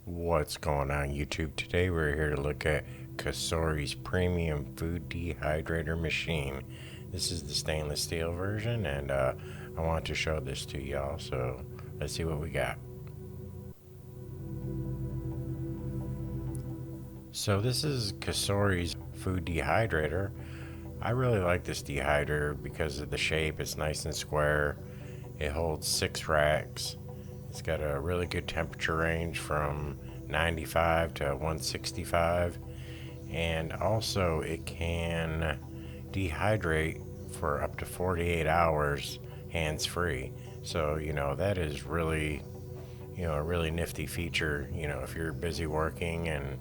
What's going on YouTube? Today we're here to look at Cosori's premium food dehydrator machine. This is the stainless steel version, and I want to show this to y'all, so let's see what we got. So this is Cosori's food dehydrator. I really like this dehydrator because of the shape. It's nice and square. It holds 6 racks. It's got a really good temperature range from 95 to 165, and also it can dehydrate for up to 48 hours hands free. So, that is really, a really nifty feature. If you're busy working and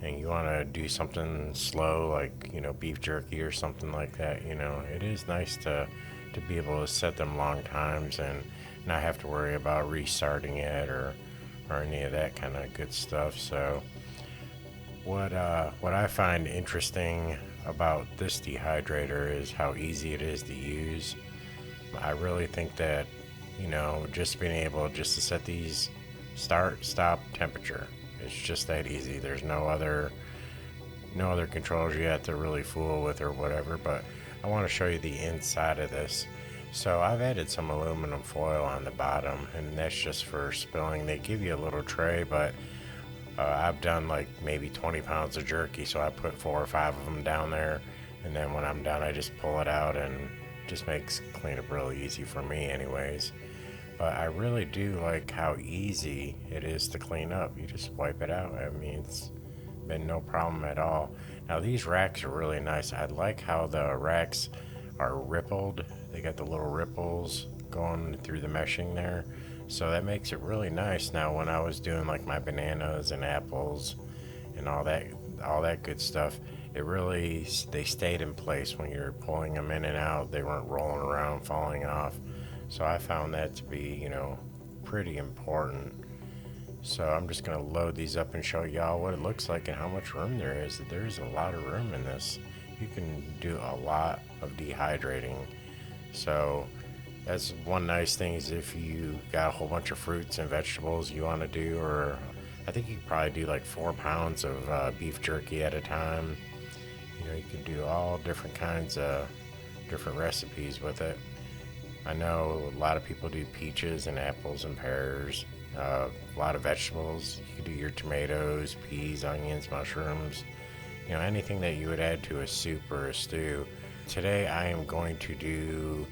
you want to do something slow like, beef jerky or something like that, it is nice to be able to set them long times and not have to worry about restarting it or any of that kind of good stuff. So what I find interesting about this dehydrator is how easy it is to use. I really think that, just being able just to set these start, stop, temperature, it's just that easy. There's no other controls you have to really fool with or whatever. But I want to show you the inside of this. So I've added some aluminum foil on the bottom, and that's just for spilling. They give you a little tray, but I've done like maybe 20 pounds of jerky, so I put 4 or 5 of them down there, and then when I'm done I just pull it out, and just makes cleanup really easy for me anyways. But I really do like how easy it is to clean up. You just wipe it out. I mean, it's been no problem at all. Now these racks are really nice. I like how the racks are rippled. They got the little ripples going through the meshing there, so that makes it really nice. Now when I was doing like my bananas and apples and all that good stuff, they stayed in place when you're pulling them in and out. They weren't rolling around falling off. So I found that to be, pretty important. So I'm just going to load these up and show y'all what it looks like and how much room there is. There's a lot of room in this. You can do a lot of dehydrating. So that's one nice thing, is if you got a whole bunch of fruits and vegetables you want to do, or I think you could probably do like 4 pounds of beef jerky at a time. You can do all different kinds of different recipes with it. I know a lot of people do peaches and apples and pears, a lot of vegetables. You could do your tomatoes, peas, onions, mushrooms, anything that you would add to a soup or a stew. Today I am going to do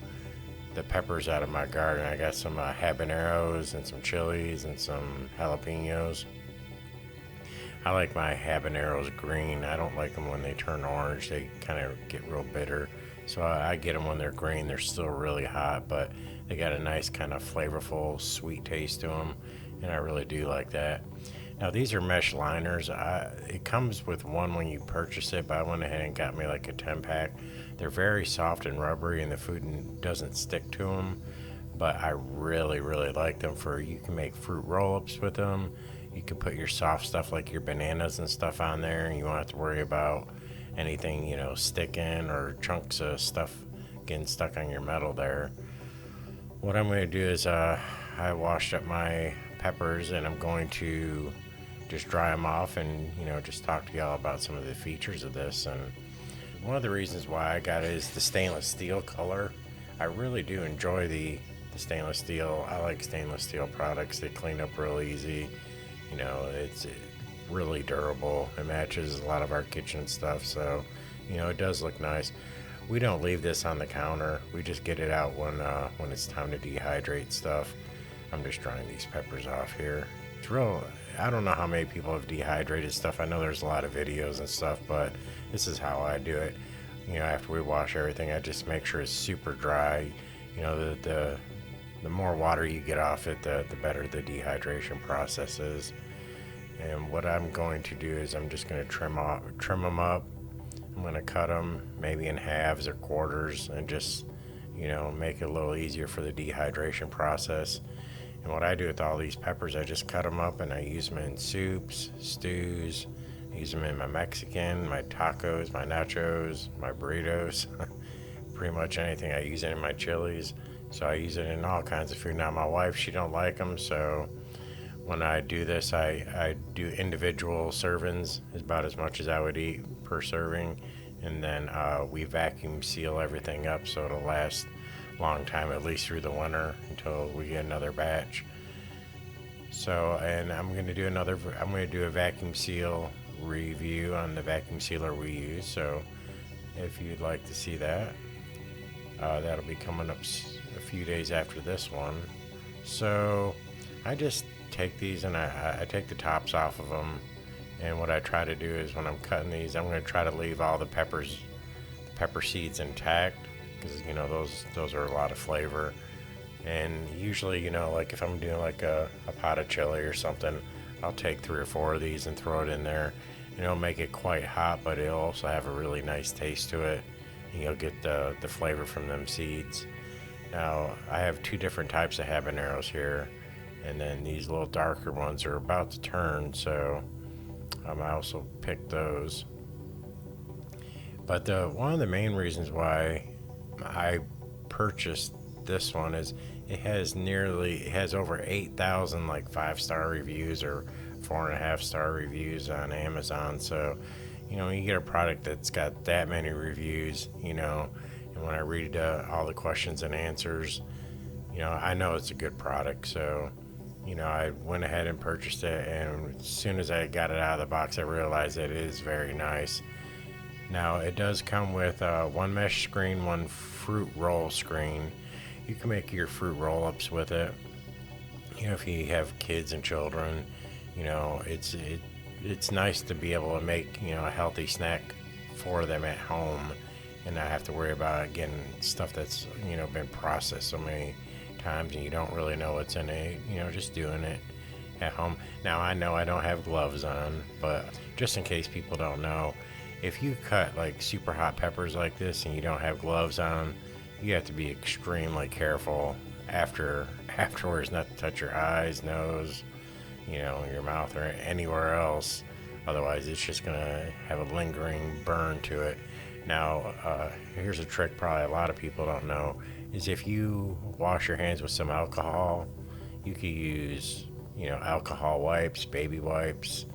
the peppers out of my garden. I got some habaneros and some chilies and some jalapenos. I like my habaneros green. I don't like them when they turn orange. They kind of get real bitter. So I get them when they're green. They're still really hot, but they got a nice kind of flavorful, sweet taste to them, and I really do like that. Now these are mesh liners. It comes with one when you purchase it, but I went ahead and got me like a 10-pack. They're very soft and rubbery, and the food doesn't stick to them, but I really, really like them. You can make fruit roll-ups with them. You can put your soft stuff like your bananas and stuff on there, and you won't have to worry about anything, sticking or chunks of stuff getting stuck on your metal there. What I'm going to do is I washed up my peppers, and I'm going to just dry them off and, just talk to y'all about some of the features of this. And one of the reasons why I got it is the stainless steel color. I really do enjoy the stainless steel. I like stainless steel products. They clean up real easy. It's really durable. It matches a lot of our kitchen stuff, so it does look nice. We don't leave this on the counter. We just get it out when it's time to dehydrate stuff. I'm just drying these peppers off here. It's real. I don't know how many people have dehydrated stuff. I know there's a lot of videos and stuff, but this is how I do it. After we wash everything, I just make sure it's super dry. The more water you get off it, the better the dehydration process is. And what I'm going to do is I'm just going to trim them up. I'm going to cut them maybe in halves or quarters, and just make it a little easier for the dehydration process. And what I do with all these peppers, I just cut them up and I use them in soups, stews. I use them in my Mexican, my tacos, my nachos, my burritos. Pretty much anything. I use it in my chilies. So I use it in all kinds of food. Now my wife, she don't like them, so When I do this, I do individual servings, is about as much as I would eat per serving, and then we vacuum seal everything up so it'll last a long time, at least through the winter until we get another batch. So, and I'm going to do a vacuum seal review on the vacuum sealer we use. So, if you'd like to see that, that'll be coming up a few days after this one. So, I just take these and I take the tops off of them. And what I try to do is when I'm cutting these, I'm going to try to leave all the pepper seeds intact, because those are a lot of flavor. And usually, like if I'm doing like a pot of chili or something, I'll take 3 or 4 of these and throw it in there. It'll make it quite hot, but it'll also have a really nice taste to it. And you'll get the flavor from them seeds. Now, I have 2 different types of habaneros here, and then these little darker ones are about to turn, so I also picked those. But one of the main reasons why I purchased this one is it has over 8,000 like 5-star reviews or 4.5-star reviews on Amazon. So when you get a product that's got that many reviews, and when I read all the questions and answers, I know it's a good product. So I went ahead and purchased it, and as soon as I got it out of the box, I realized that it is very nice. Now, it does come with 1 mesh screen, 1 fruit roll screen. You can make your fruit roll-ups with it. If you have kids and children, it's nice to be able to make a healthy snack for them at home, and not have to worry about getting stuff that's been processed so many times and you don't really know what's in it. Just doing it at home. Now, I know I don't have gloves on, but just in case people don't know, if you cut like super hot peppers like this and you don't have gloves on, you have to be extremely careful afterwards not to touch your eyes, nose, your mouth or anywhere else. Otherwise, it's just gonna have a lingering burn to it. Now, here's a trick probably a lot of people don't know, is if you wash your hands with some alcohol, you could use, alcohol wipes, baby wipes.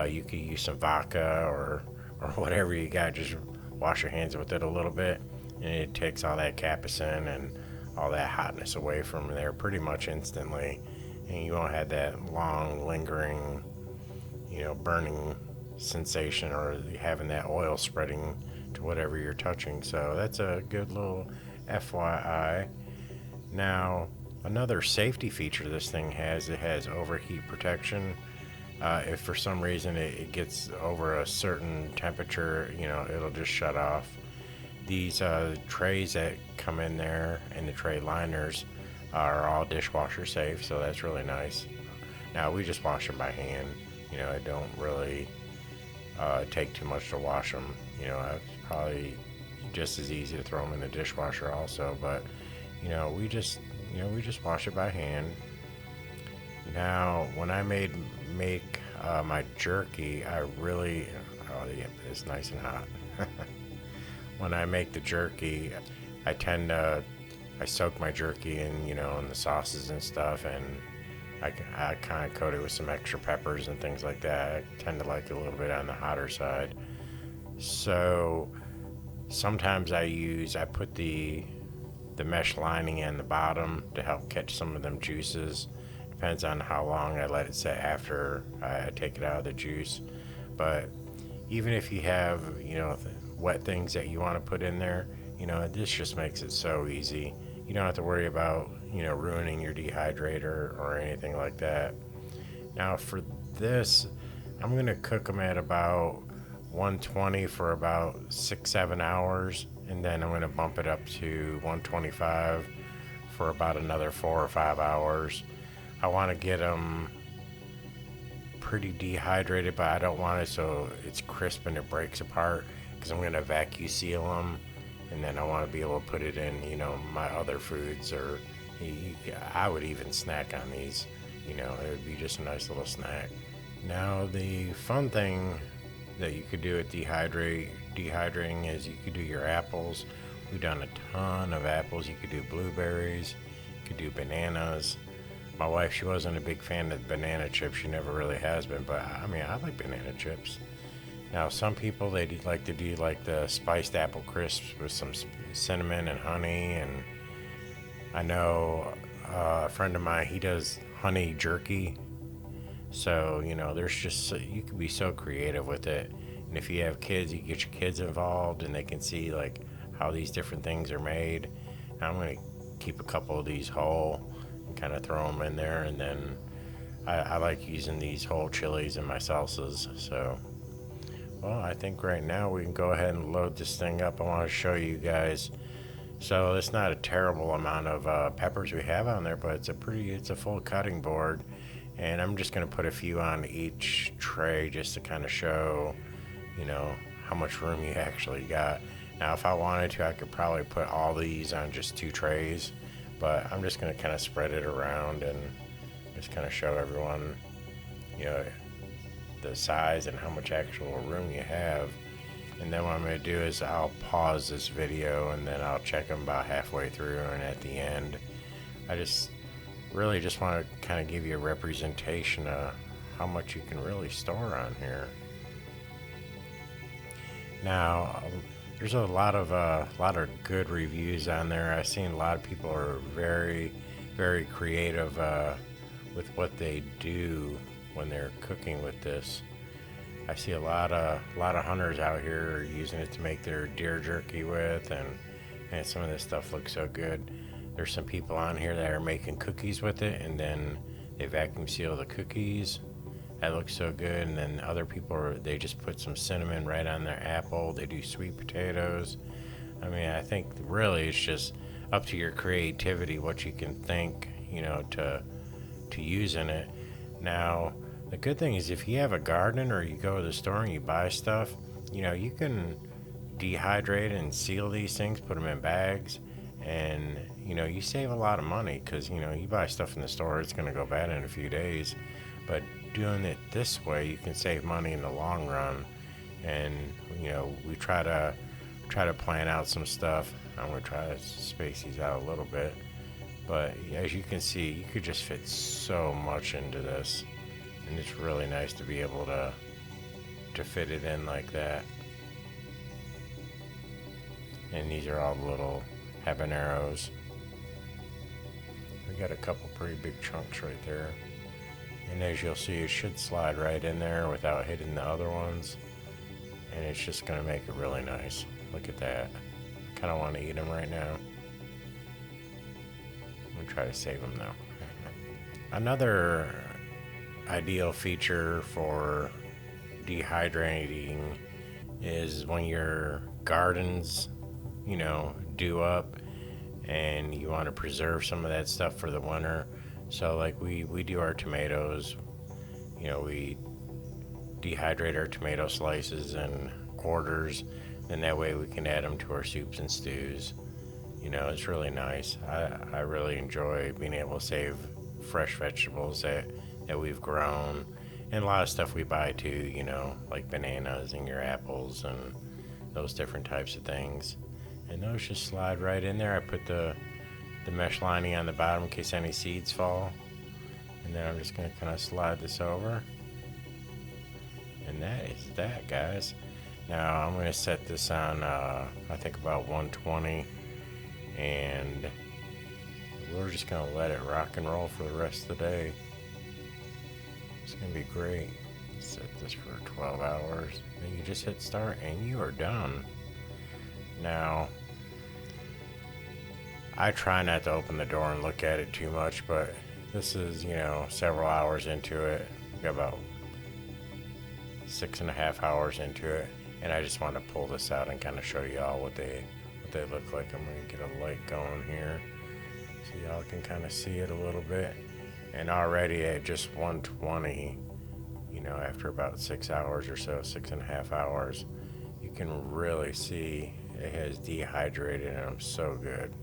You could use some vodka or whatever you got. Just wash your hands with it a little bit, and it takes all that capsaicin and all that hotness away from there pretty much instantly, and you won't have that long lingering, burning sensation or having that oil spreading to whatever you're touching. So that's a good little FYI. Now, another safety feature this thing has, it has overheat protection. If for some reason it gets over a certain temperature, it'll just shut off. These trays that come in there and the tray liners are all dishwasher safe, so that's really nice. Now, we just wash them by hand. It don't really take too much to wash them. It's probably just as easy to throw them in the dishwasher also, but we just wash it by hand. Now, when I make my jerky, it's nice and hot. When I make the jerky, I soak my jerky in the sauces and stuff, and I kind of coat it with some extra peppers and things like that. I tend to like it a little bit on the hotter side. So sometimes I put the mesh lining in the bottom to help catch some of them juices. Depends on how long I let it sit after I take it out of the juice. But even if you have wet things that you want to put in there, this just makes it so easy. You don't have to worry about ruining your dehydrator or anything like that. Now, for this, I'm going to cook them at about 120 for about 6-7 hours, and then I'm going to bump it up to 125 for about another 4 or 5 hours. I want to get them pretty dehydrated, but I don't want it so it's crisp and it breaks apart, because I'm going to vacuum seal them, and then I want to be able to put it in my other foods, or I would even snack on these. It would be just a nice little snack. Now, the fun thing that you could do at dehydrating is you could do your apples. We've done a ton of apples. You could do blueberries, you could do bananas. My wife, she wasn't a big fan of banana chips. She never really has been, but I mean, I like banana chips. Now, some people they do like to do like the spiced apple crisps with some cinnamon and honey, and I know a friend of mine he does honey jerky. So there's just you can be so creative with it, and if you have kids, you can get your kids involved, and they can see like how these different things are made. Now, I'm gonna keep a couple of these whole and kind of throw them in there, and then I like using these whole chilies in my salsas. So, well, I think right now we can go ahead and load this thing up. I want to show you guys. So it's not a terrible amount of peppers we have on there, but it's a full cutting board, and I'm just gonna put a few on each tray just to kind of show, you know, how much room you actually got. Now, if I wanted to, I could probably put all these on just 2 trays, but I'm just gonna kind of spread it around and just kind of show everyone, you know, the size and how much actual room you have. And then what I'm going to do is I'll pause this video and then I'll check them about halfway through, and at the end I just really just want to kind of give you a representation of how much you can really store on here. Now, there's a lot of good reviews on there. I've seen a lot of people are very, very creative with what they do when they're cooking with this. I see a lot of hunters out here are using it to make their deer jerky with, and some of this stuff looks so good. There's some people on here that are making cookies with it, and then they vacuum seal the cookies. That looks so good. And then other people they just put some cinnamon right on their apple. They do sweet potatoes. I mean, I think really it's just up to your creativity what you can think, to use in it. Now, the good thing is if you have a garden or you go to the store and you buy stuff, you can dehydrate and seal these things, put them in bags, and you save a lot of money because you buy stuff in the store, it's going to go bad in a few days. But doing it this way, you can save money in the long run. And we try to plan out some stuff. I'm going to try to space these out a little bit, but as you can see, you could just fit so much into this, and it's really nice to be able to fit it in like that. And these are all the little habaneros. We got a couple pretty big chunks right there, and as you'll see, it should slide right in there without hitting the other ones, and it's just going to make it really nice. Look at that. I kind of want to eat them right now. I'm going to try to save them though. Another ideal feature for dehydrating is when your gardens, dew up and you want to preserve some of that stuff for the winter. So like we do our tomatoes, we dehydrate our tomato slices and quarters, and that way we can add them to our soups and stews. It's really nice. I really enjoy being able to save fresh vegetables that we've grown, and a lot of stuff we buy too, like bananas and your apples and those different types of things. And those just slide right in there. I put the mesh lining on the bottom in case any seeds fall, and then I'm just going to kind of slide this over, and that is that, guys. Now I'm going to set this on I think about 120, and we're just going to let it rock and roll for the rest of the day. It's going to be great. Set this for 12 hours. Then you just hit start and you are done. Now, I try not to open the door and look at it too much, but this is, several hours into it. We got about 6.5 hours into it, and I just want to pull this out and kind of show y'all what they look like. I'm going to get a light going here so y'all can kind of see it a little bit. And already at just 120, after about 6 hours or so, 6.5 hours, you can really see it has dehydrated, and I'm so good.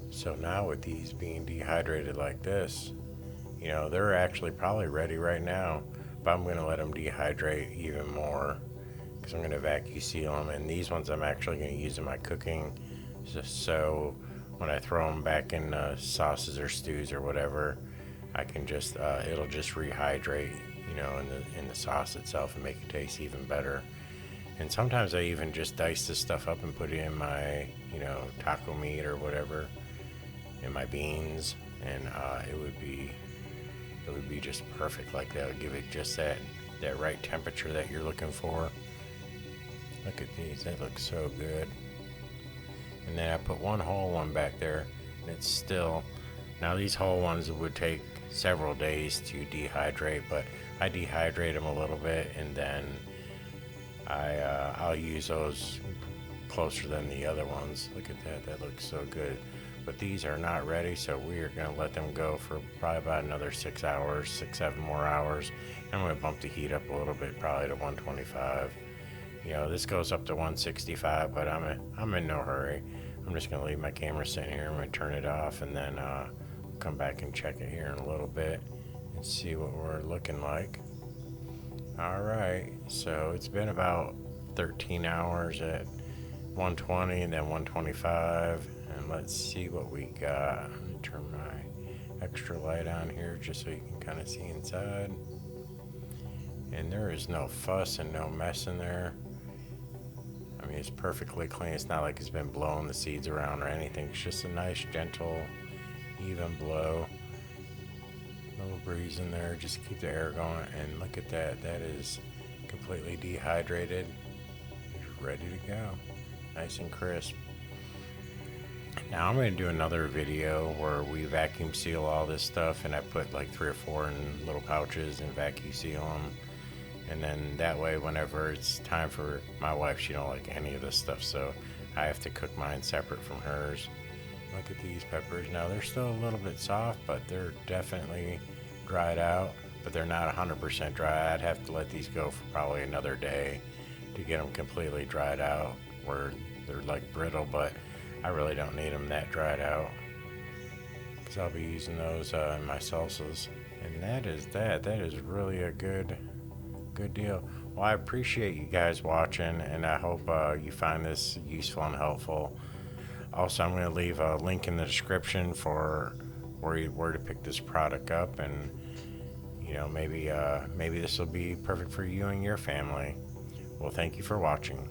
So now with these being dehydrated like this, they're actually probably ready right now, but I'm going to let them dehydrate even more because I'm going to vacuum seal them. And these ones I'm actually going to use in my cooking So when I throw them back in sauces or stews or whatever, I can just it'll just rehydrate, in the sauce itself and make it taste even better. And sometimes I even just dice this stuff up and put it in my, taco meat or whatever, in my beans, and it would be just perfect like that. Would give it just that right temperature that you're looking for. Look at these, they look so good. And then I put one whole one back there, and it's still. Now these whole ones would take several days to dehydrate, but I dehydrate them a little bit, and then I'll use those closer than the other ones. Look at that, that looks so good. But these are not ready, so we are going to let them go for probably about another 6 hours, 7 more hours. I'm going to bump the heat up a little bit, probably to 125. This goes up to 165, but I'm in no hurry. I'm just going to leave my camera sitting here. I'm going to turn it off, and then come back and check it here in a little bit and see what we're looking like. Alright, so it's been about 13 hours at 120 and then 125, and let's see what we got. Let me turn my extra light on here just so you can kind of see inside. And there is no fuss and no mess in there. I mean, it's perfectly clean. It's not like it's been blowing the seeds around or anything. It's just a nice, gentle, even blow. Little breeze in there, just keep the air going. And look at that, that is completely dehydrated. It's ready to go. Nice and crisp. Now I'm going to do another video where we vacuum seal all this stuff, and I put like 3 or 4 in little pouches and vacuum seal them. And then that way, whenever it's time for my wife, she don't like any of this stuff, so I have to cook mine separate from hers. Look at these peppers. Now they're still a little bit soft, but they're definitely dried out, but they're not 100% dry. I'd have to let these go for probably another day to get them completely dried out, where they're like brittle, but I really don't need them that dried out, because I'll be using those in my salsas. And that is really a good deal. Well, I appreciate you guys watching, and I hope you find this useful and helpful. Also, I'm going to leave a link in the description for where to pick this product up, and maybe this will be perfect for you and your family. Well, thank you for watching.